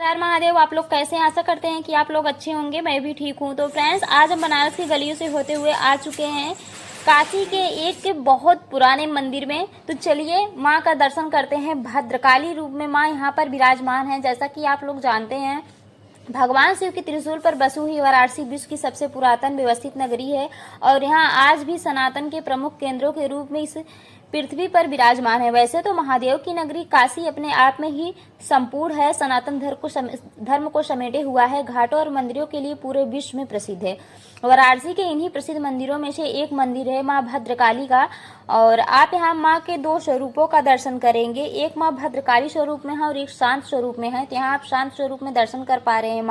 हर महादेव। आप लोग कैसे हैं? आशा करते हैं कि आप लोग अच्छे होंगे। मैं भी ठीक हूँ। तो फ्रेंड्स, आज हम बनारस की गलियों से होते हुए आ चुके हैं काशी के एक बहुत पुराने मंदिर में। तो चलिए माँ का दर्शन करते हैं। भद्रकाली रूप में माँ यहाँ पर विराजमान है। जैसा कि आप लोग जानते हैं, भगवान शिव की त्रिशूल पर बसी हुई वाराणसी विश्व की सबसे पुरातन व्यवस्थित नगरी है और यहाँ आज भी सनातन के प्रमुख केंद्रों के रूप में इस पृथ्वी पर विराजमान है। वैसे तो महादेव की नगरी काशी अपने आप में ही संपूर्ण है, सनातन धर्म को समेटे हुआ है, घाटों और मंदिरों के लिए पूरे विश्व में प्रसिद्ध है। वाराणसी के इन्हीं प्रसिद्ध मंदिरों में से एक मंदिर है माँ भद्रकाली का, और आप यहाँ माँ के दो स्वरूपों का दर्शन करेंगे। एक माँ भद्रकाली स्वरूप में है और एक शांत स्वरूप में है। तो यहाँ आप शांत स्वरूप में दर्शन कर पा रहे हैं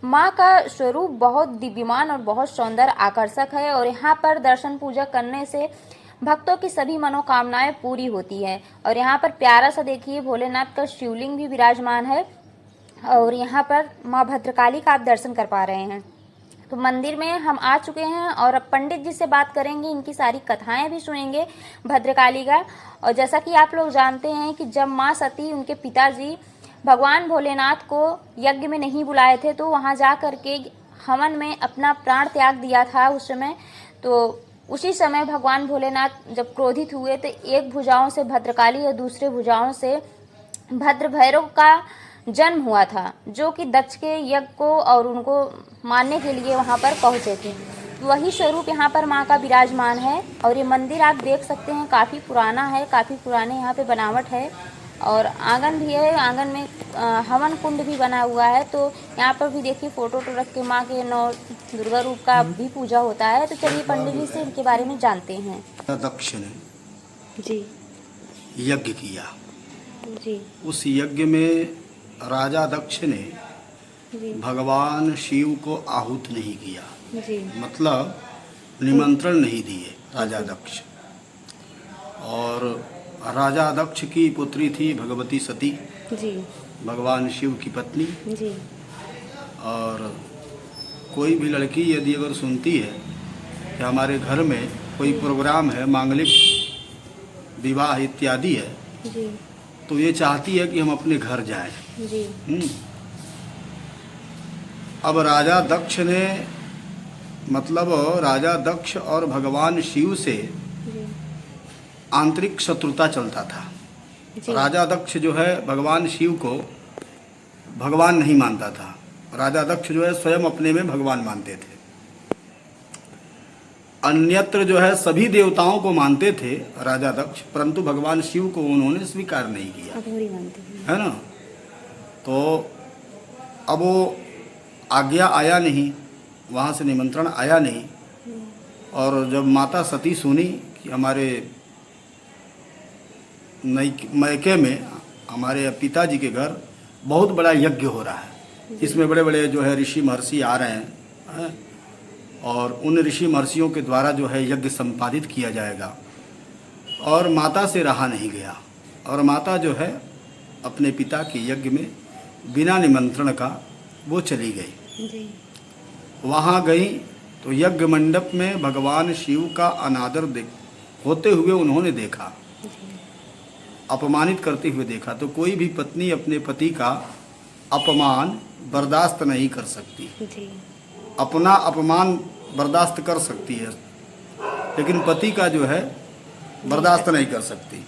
माँ का स्वरूप बहुत दिव्यमान और बहुत सौंदर्य आकर्षक है। और यहाँ पर दर्शन पूजा करने से भक्तों की सभी मनोकामनाएं पूरी होती है। और यहाँ पर प्यारा सा देखिए भोलेनाथ का शिवलिंग भी विराजमान है और यहाँ पर माँ भद्रकाली का आप दर्शन कर पा रहे हैं। तो मंदिर में हम आ चुके हैं और अब पंडित जी से बात करेंगे, इनकी सारी कथाएं भी सुनेंगे भद्रकाली का। और जैसा कि आप लोग जानते हैं कि जब माँ सती उनके पिताजी भगवान भोलेनाथ को यज्ञ में नहीं बुलाए थे तो वहाँ जा कर के हवन में अपना प्राण त्याग दिया था उस समय। तो उसी समय भगवान भोलेनाथ जब क्रोधित हुए तो एक भुजाओं से भद्रकाली और दूसरे भुजाओं से भद्र भैरव का जन्म हुआ था, जो कि दक्ष के यज्ञ को और उनको मानने के लिए वहां पर पहुंचे थे। वही स्वरूप यहाँ पर माँ का विराजमान है। और ये मंदिर आप देख सकते हैं काफ़ी पुराना है, काफ़ी पुराने यहाँ पे बनावट है और आंगन भी है। आंगन में हवन कुंड भी बना हुआ है। तो यहाँ पर भी देखिए फोटो रख के माँ के नौ दुर्गा रूप का भी पूजा होता है। तो चलिए पंडित जी से इनके बारे में जानते हैं। दक्ष ने जी यज्ञ किया। जी उस यज्ञ में राजा दक्ष ने जी भगवान शिव को आहूत नहीं किया, जी मतलब निमंत्रण नहीं दिए राजा दक्ष। और राजा दक्ष की पुत्री थी भगवती सती, जी भगवान शिव की पत्नी। जी और कोई भी लड़की यदि अगर सुनती है कि हमारे घर में कोई प्रोग्राम है, मांगलिक विवाह इत्यादि है, जी तो ये चाहती है कि हम अपने घर जाएं। जी अब राजा दक्ष ने, मतलब राजा दक्ष और भगवान शिव से आंतरिक शत्रुता चलता था। राजा दक्ष जो है भगवान शिव को भगवान नहीं मानता था। राजा दक्ष जो है स्वयं अपने में भगवान मानते थे। अन्यत्र जो है सभी देवताओं को मानते थे राजा दक्ष, परंतु भगवान शिव को उन्होंने स्वीकार नहीं किया, है ना। तो अब वो आज्ञा आया नहीं, वहाँ से निमंत्रण आया नहीं। और जब माता सती सुनी कि हमारे मैके में, हमारे पिताजी के घर बहुत बड़ा यज्ञ हो रहा है, इसमें बड़े बड़े जो है ऋषि महर्षि आ रहे हैं और उन ऋषि महर्षियों के द्वारा जो है यज्ञ संपादित किया जाएगा, और माता से रहा नहीं गया। और माता जो है अपने पिता के यज्ञ में बिना निमंत्रण का वो चली गई। वहाँ गई तो यज्ञ मंडप में भगवान शिव का अनादर होते हुए उन्होंने देखा, अपमानित करते हुए देखा। तो कोई भी पत्नी अपने पति का अपमान बर्दाश्त नहीं कर सकती। अपना अपमान बर्दाश्त कर सकती है, लेकिन पति का जो है बर्दाश्त नहीं कर सकती।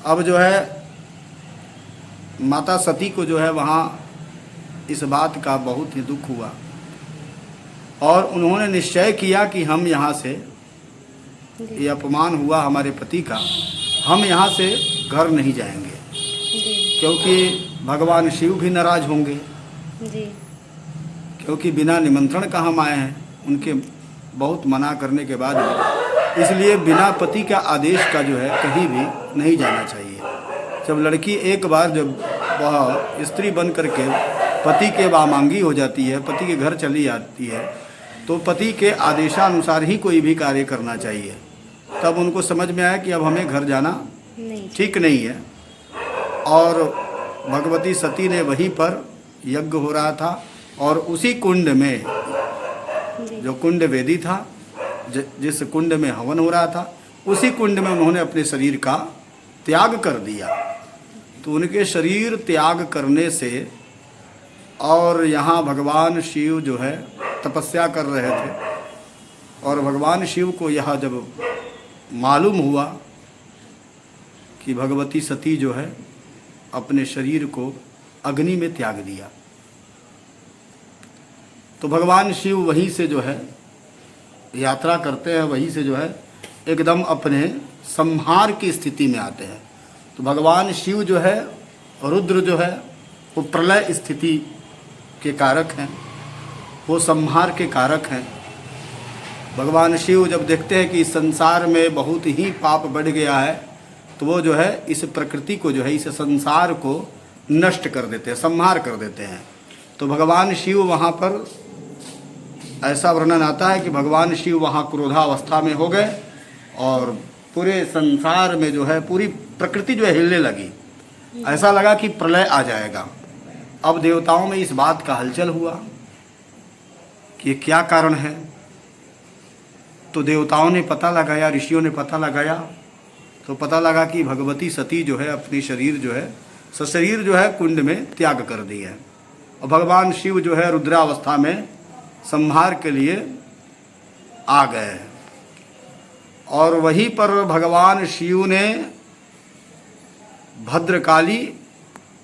अब जो है माता सती को जो है वहाँ इस बात का बहुत ही दुख हुआ और उन्होंने निश्चय किया कि हम यहाँ से, ये अपमान हुआ हमारे पति का, हम यहाँ से घर नहीं जाएंगे, क्योंकि भगवान शिव भी नाराज होंगे, क्योंकि बिना निमंत्रण का हम आए हैं, उनके बहुत मना करने के बाद भी। इसलिए बिना पति का आदेश का जो है कहीं भी नहीं जाना चाहिए। जब लड़की एक बार जब वह स्त्री बन करके पति के वामांगी हो जाती है, पति के घर चली जाती है, तो पति के आदेशानुसार ही कोई भी कार्य करना चाहिए। तब उनको समझ में आया कि अब हमें घर जाना ठीक नहीं है। और भगवती सती ने वहीं पर यज्ञ हो रहा था और उसी कुंड में, जो कुंड वेदी था, जिस कुंड में हवन हो रहा था, उसी कुंड में उन्होंने अपने शरीर का त्याग कर दिया। तो उनके शरीर त्याग करने से, और यहाँ भगवान शिव जो है तपस्या कर रहे थे, और भगवान शिव को यह जब मालूम हुआ कि भगवती सती जो है अपने शरीर को अग्नि में त्याग दिया, तो भगवान शिव वहीं से जो है यात्रा करते हैं, वहीं से जो है एकदम अपने संहार की स्थिति में आते हैं। तो भगवान शिव जो है, रुद्र जो है, वो प्रलय स्थिति के कारक हैं, वो संहार के कारक हैं। भगवान शिव जब देखते हैं कि इस संसार में बहुत ही पाप बढ़ गया है, तो वो जो है इस प्रकृति को जो है, इस संसार को नष्ट कर देते हैं, संहार कर देते हैं। तो भगवान शिव वहाँ पर, ऐसा वर्णन आता है कि भगवान शिव वहाँ क्रोधावस्था में हो गए और पूरे संसार में जो है पूरी प्रकृति जो है हिलने लगी। ऐसा लगा कि प्रलय आ जाएगा। अब देवताओं में इस बात का हलचल हुआ कि क्या कारण है। तो देवताओं ने पता लगाया, ऋषियों ने पता लगाया, तो पता लगा कि भगवती सती जो है अपनी शरीर जो है सशरीर जो है कुंड में त्याग कर दी है, और भगवान शिव जो है रुद्रावस्था में संहार के लिए आ गए हैं। और वहीं पर भगवान शिव ने भद्रकाली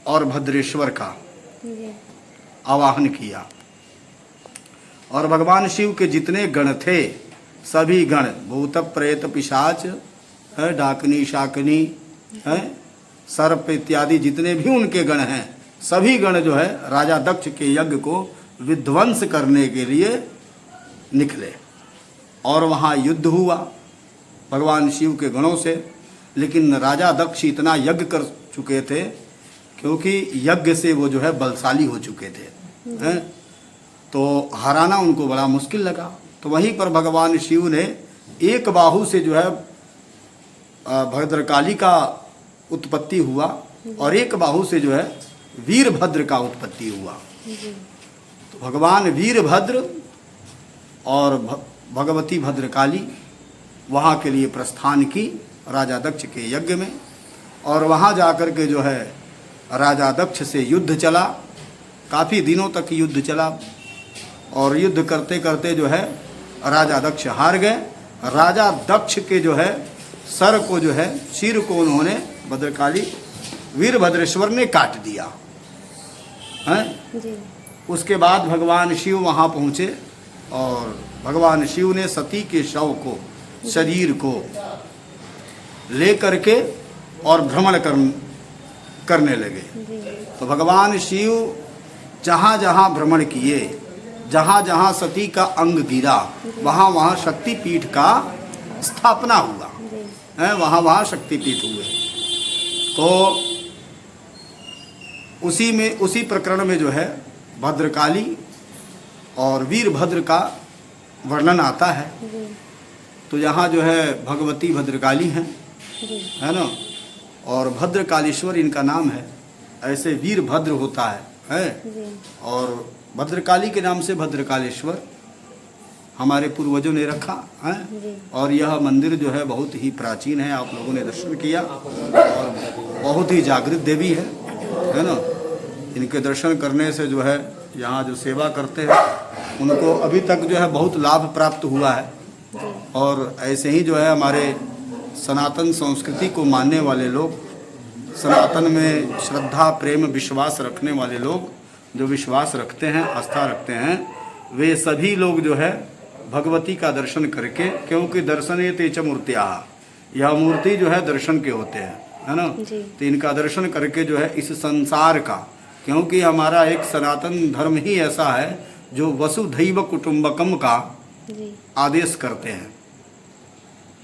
और भद्रेश्वर का आवाहन किया, और भगवान शिव के जितने गण थे सभी गण, भूत प्रेत पिशाच है, डाकनी शाकनी है, सर्प इत्यादि जितने भी उनके गण हैं, सभी गण जो है राजा दक्ष के यज्ञ को विध्वंस करने के लिए निकले। और वहाँ युद्ध हुआ भगवान शिव के गणों से। लेकिन राजा दक्ष इतना यज्ञ कर चुके थे, क्योंकि यज्ञ से वो जो है बलशाली हो चुके थे, हैं? तो हराना उनको बड़ा मुश्किल लगा। तो वहीं पर भगवान शिव ने एक बाहु से जो है भद्रकाली का उत्पत्ति हुआ, और एक बाहु से जो है वीरभद्र का उत्पत्ति हुआ। तो भगवान वीरभद्र और भगवती भद्रकाली वहाँ के लिए प्रस्थान की राजा दक्ष के यज्ञ में, और वहाँ जाकर के जो है राजा दक्ष से युद्ध चला। काफ़ी दिनों तक युद्ध चला, और युद्ध करते करते जो है राजा दक्ष हार गए। राजा दक्ष के जो है सर को जो है, सिर को उन्होंने भद्रकाली वीरभद्रेश्वर ने काट दिया हैं। उसके बाद भगवान शिव वहाँ पहुँचे, और भगवान शिव ने सती के शव को, शरीर को ले करके और भ्रमण करने लगे। तो भगवान शिव जहाँ जहाँ भ्रमण किए, जहाँ जहाँ सती का अंग गिरा, वहाँ वहाँ शक्तिपीठ का स्थापना हुआ है, वहाँ वहाँ शक्तिपीठ हुए। तो उसी प्रकरण में जो है भद्रकाली और वीरभद्र का वर्णन आता है। तो यहाँ जो है भगवती भद्रकाली हैं, है ना, और भद्रकालीश्वर इनका नाम है। ऐसे वीरभद्र होता है, और भद्रकाली के नाम से भद्रकालीश्वर हमारे पूर्वजों ने रखा है। और यह मंदिर जो है बहुत ही प्राचीन है, आप लोगों ने दर्शन किया, और बहुत ही जागृत देवी है ना। इनके दर्शन करने से जो है यहाँ जो सेवा करते हैं उनको अभी तक जो है बहुत लाभ प्राप्त हुआ है। और ऐसे ही जो है हमारे सनातन संस्कृति को मानने वाले लोग, सनातन में श्रद्धा प्रेम विश्वास रखने वाले लोग, जो विश्वास रखते हैं, आस्था रखते हैं, वे सभी लोग जो है भगवती का दर्शन करके, क्योंकि दर्शने तेच मूर्तिया, यह मूर्ति जो है दर्शन के होते हैं, है ना। तो इनका दर्शन करके जो है इस संसार का, क्योंकि हमारा एक सनातन धर्म ही ऐसा है जो वसुधैव कुटुंबकम का आदेश करते हैं।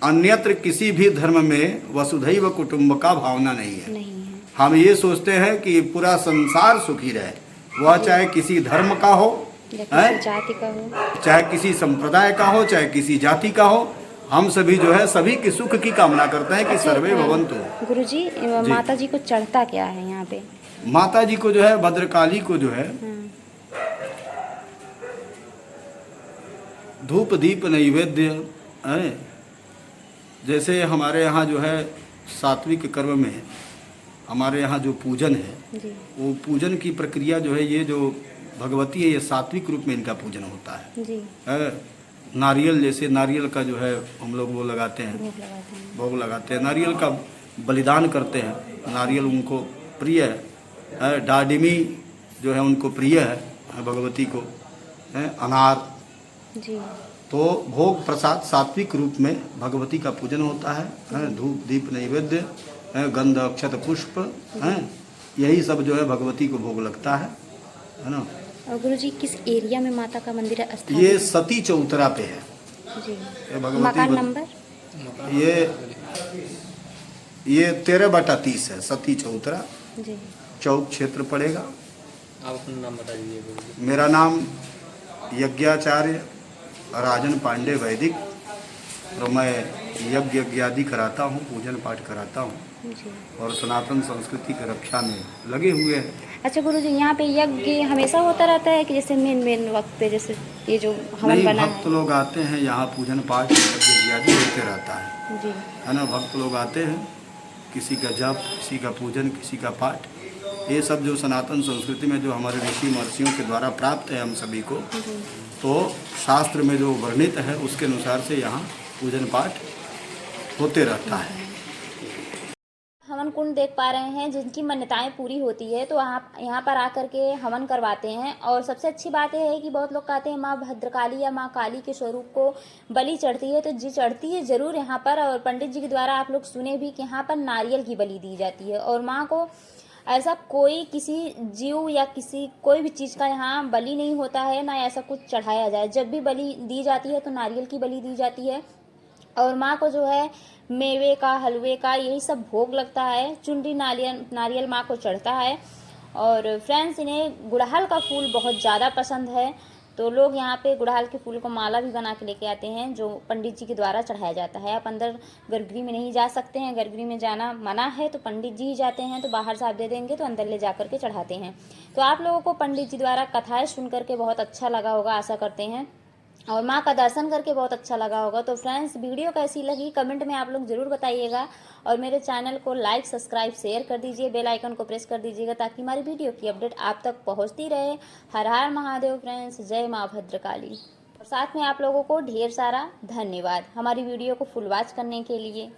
अन्यत्र किसी भी धर्म में वसुधैव कुटुंब का भावना नहीं है। हम ये सोचते हैं कि पूरा संसार सुखी रहे, वह चाहे किसी धर्म का हो, जाति का हो, चाहे किसी संप्रदाय का हो, चाहे किसी जाति का हो। हम सभी जो है सभी की सुख की कामना करते हैं कि सर्वे भवन्तु। गुरुजी, माता जी को चढ़ता क्या है यहाँ पे? माता जी को जो है, भद्रकाली को जो है धूप दीप नैवेद्य है। जैसे हमारे यहाँ जो है सात्विक कर्म में हमारे यहाँ जो पूजन है जी वो पूजन की प्रक्रिया जो है, ये जो भगवती है ये सात्विक रूप में इनका पूजन होता है। जी नारियल, जैसे नारियल का जो है हम लोग वो लगाते हैं, भोग लगाते हैं। भोग लगाते हैं, नारियल का बलिदान करते हैं। नारियल उनको प्रिय है, डाडिमी जो है उनको प्रिय है भगवती को, है अनार। जी तो भोग प्रसाद सात्विक रूप में भगवती का पूजन होता है, धूप दीप नैवेद्य, गंध अक्षत पुष्प, है यही सब जो है भगवती को भोग लगता है ना। और गुरुजी किस एरिया में माता का मंदिर है स्थापित? ये सती चौतरा पे है। जी ये भगवती मकान नंबर? ये 13/30 है, सती चौतरा जी चौक क्षेत्र पड़ेगा। आप अपना नाम बता दीजिए गुरुजी। मेरा नाम यज्ञाचार्य राजन पांडे वैदिक, और मैं यज्ञ आदि कराता हूँ, पूजन पाठ कराता हूँ जी। और सनातन संस्कृति की रक्षा में लगे हुए हैं। अच्छा गुरुजी, यहाँ पे यज्ञ हमेशा होता रहता है कि जैसे मेन वक्त पे, जैसे ये जो हवन नहीं, बना भक्त है? लोग आते हैं यहाँ, पूजन पाठ यज्ञ आदि होते रहता जी है ना। भक्त लोग आते हैं, किसी का जप, किसी का पूजन, किसी का पाठ, ये सब जो सनातन संस्कृति में जो हमारे ऋषि महर्षियों के द्वारा प्राप्त है हम सभी को, जी तो शास्त्र में जो वर्णित है उसके अनुसार से यहाँ पूजन पाठ होते रहता है। हवन कुंड देख पा रहे हैं, जिनकी मान्यताएं पूरी होती है तो आप यहाँ पर आकर के हवन करवाते हैं। और सबसे अच्छी बात यह है कि बहुत लोग कहते हैं माँ भद्रकाली या माँ काली के स्वरूप को बलि चढ़ती है, तो जी चढ़ती है ज़रूर यहाँ पर। और पंडित जी के द्वारा आप लोग सुने भी कि यहाँ पर नारियल की बलि दी जाती है। और माँ को ऐसा कोई किसी जीव या किसी कोई भी चीज़ का यहाँ बलि नहीं होता है, ना ऐसा कुछ चढ़ाया जाए। जब भी बलि दी जाती है तो नारियल की बलि दी जाती है। और माँ को जो है मेवे का, हलवे का, यही सब भोग लगता है। चुनरी नारियल माँ को चढ़ता है। और फ्रेंड्स, इन्हें गुड़हल का फूल बहुत ज़्यादा पसंद है, तो लोग यहाँ पे गुड़हल के फूल को माला भी बना के लेके आते हैं, जो पंडित जी के द्वारा चढ़ाया जाता है। आप अंदर गर्भगृह में नहीं जा सकते हैं, गर्भगृह में जाना मना है, तो पंडित जी ही जाते हैं। तो बाहर से आप दे देंगे तो अंदर ले जा करके चढ़ाते हैं। तो आप लोगों को पंडित जी द्वारा कथाएँ सुन करके बहुत अच्छा लगा होगा, आशा करते हैं, और माँ का दर्शन करके बहुत अच्छा लगा होगा। तो फ्रेंड्स, वीडियो कैसी लगी कमेंट में आप लोग ज़रूर बताइएगा। और मेरे चैनल को लाइक, सब्सक्राइब, शेयर कर दीजिए, बेल आइकन को प्रेस कर दीजिएगा, ताकि हमारी वीडियो की अपडेट आप तक पहुँचती रहे। हर हर महादेव फ्रेंड्स, जय माँ भद्रकाली। और साथ में आप लोगों को ढेर सारा धन्यवाद हमारी वीडियो को फुल वॉच करने के लिए।